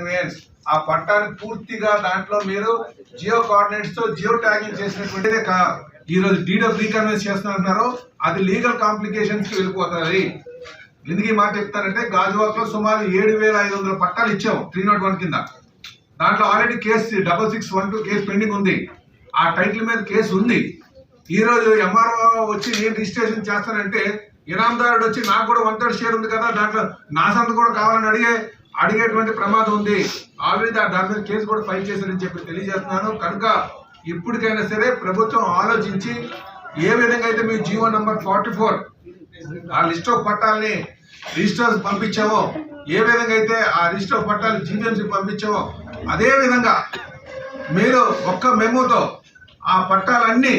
Conveyance ఆ పట్టాన్ని పూర్తిగా దాంట్లో మీరు జియో కోఆర్డినేట్స్ తో జియో ట్యాగింగ్ చేసినటువంటిదే ఈ రోజు డీడ్ ఆఫ్ రీకన్వేయన్స్ చేస్తున్నారు. అది లీగల్ కాంప్లికేషన్స్ కి వెళ్ళిపోతుంది. ఎందుకు ఈ మాట చెప్తానంటే గాజువాక్ లో సుమారు 7,500 పట్టాలు ఇచ్చాము 301 కింద. దాంట్లో ఆల్రెడీ కేసు 6612 కేసు పెండింగ్ ఉంది. ఆ టైటిల్ మీద కేసు ఉంది. ఈ రోజు ఎంఆర్ఓ వచ్చి నేను రిజిస్ట్రేషన్ చేస్తానంటే ఇనాందారుడు వచ్చి నాకు కూడా 1/3 షేర్ ఉంది కదా, దాంట్లో నా సంత కూడా కావాలని అడిగేటువంటి ప్రమాదం ఉంది. ఆల్రెడీ దాని మీద కేసు కూడా ఫైల్ చేశారని చెప్పి తెలియజేస్తున్నాను. కనుక ఇప్పటికైనా సరే ప్రభుత్వం ఆలోచించి ఏ విధంగా అయితే మీరు జీవో నంబర్ 44 ఆ లిస్ట్ ఆఫ్ పట్టాలని రిజిస్టర్స్ పంపించామో, ఏ విధంగా అయితే ఆ రిజిస్టర్ ఆఫ్ పట్టాలు జీవీఎంసీకి పంపించామో అదే విధంగా మీరు ఒక్క మెమోతో ఆ పట్టాలన్నీ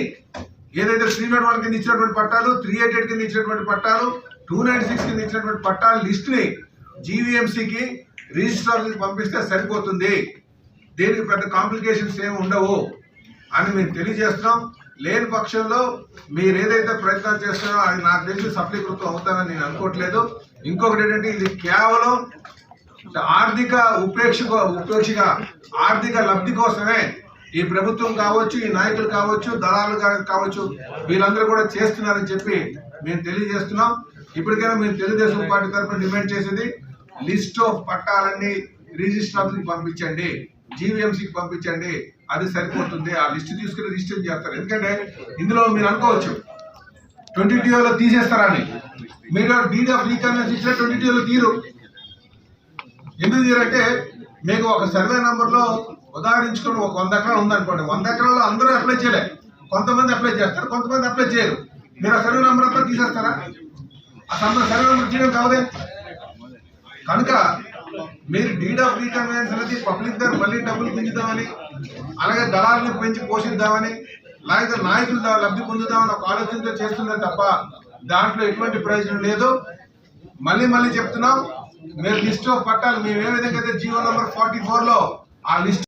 ఏదైతే 301 కింద ఇచ్చినటువంటి పట్టాలు, 388 కింద ఇచ్చినటువంటి పట్టాలు, 296 కింద ఇచ్చినటువంటి పట్టాల లిస్ట్ ని జీవీఎంసీకి రిజిస్ట్రార్కి పంపిస్తే సరిపోతుంది. దీనికి పెద్ద కాంప్లికేషన్స్ ఏమి ఉండవు అని మేము తెలియజేస్తున్నాం. లేని పక్షంలో మీరు ఏదైతే ప్రయత్నాలు చేస్తున్నారో అది నాకు తెలిసి సఫలీకృతం అవుతానని నేను అనుకోవట్లేదు. ఇంకొకటి ఏంటంటే ఇది కేవలం ఆర్థిక ఉపేక్షగా ఆర్థిక లబ్ధి కోసమే ఈ ప్రభుత్వం కావచ్చు, ఈ నాయకులు కావచ్చు, దళాలు కావచ్చు, వీళ్ళందరూ కూడా చేస్తున్నారని చెప్పి మేము తెలియజేస్తున్నాం. ఇప్పటికైనా మేము తెలుగుదేశం పార్టీ తరఫున డిమాండ్ చేసేది లిస్ట్ ఆఫ్ పట్టాలన్నీ రిజిస్ట్రార్కి పంపించండి, జీవీఎంసీకి పంపించండి, అది సరిపోతుంది. ఆ లిస్ట్ తీసుకుని రిజిస్టర్ చేస్తారు. ఎందుకంటే ఇందులో మీరు అనుకోవచ్చు 22లో తీసేస్తారని. మీరు డీడ్ ఆఫ్ రీకన్వేయన్స్ ఇచ్చిన 22లో తీరు. ఎందుకు తీరంటే మీకు ఒక సర్వే నంబర్లో ఉదాహరించుకొని ఒక 100 ఎకరాలు ఉందనుకోండి, 100 ఎకరాల్లో అందరూ అప్లై చేయలే, కొంతమంది అప్లై చేస్తారు, కొంతమంది అప్లై చేయరు. మీరు ఆ సర్వే నంబర్ అంతా తీసేస్తారా? ఆ సర్వే నంబర్ తీయడం కావదే. కనుక మీరు డీడ్ ఆఫ్ రీకన్వేయన్స్ అనేది పబ్లిక్ దగ్గర మళ్ళీ డబ్బులు గుంజుదామని, అలాగే దళాలను పెంచి పోషిద్దామని, లేకపోతే నాయకులు లబ్ధి పొందుదామని ఒక ఆలోచనతో చేస్తున్నారు తప్ప దాంట్లో ఎటువంటి ప్రయోజనం లేదు. మళ్ళీ చెప్తున్నాం, మీరు లిస్ట్ ఆఫ్ పట్టాలు మేము ఏ విధంగా అయితే జీవో నంబర్ 44లో ఆ లిస్ట్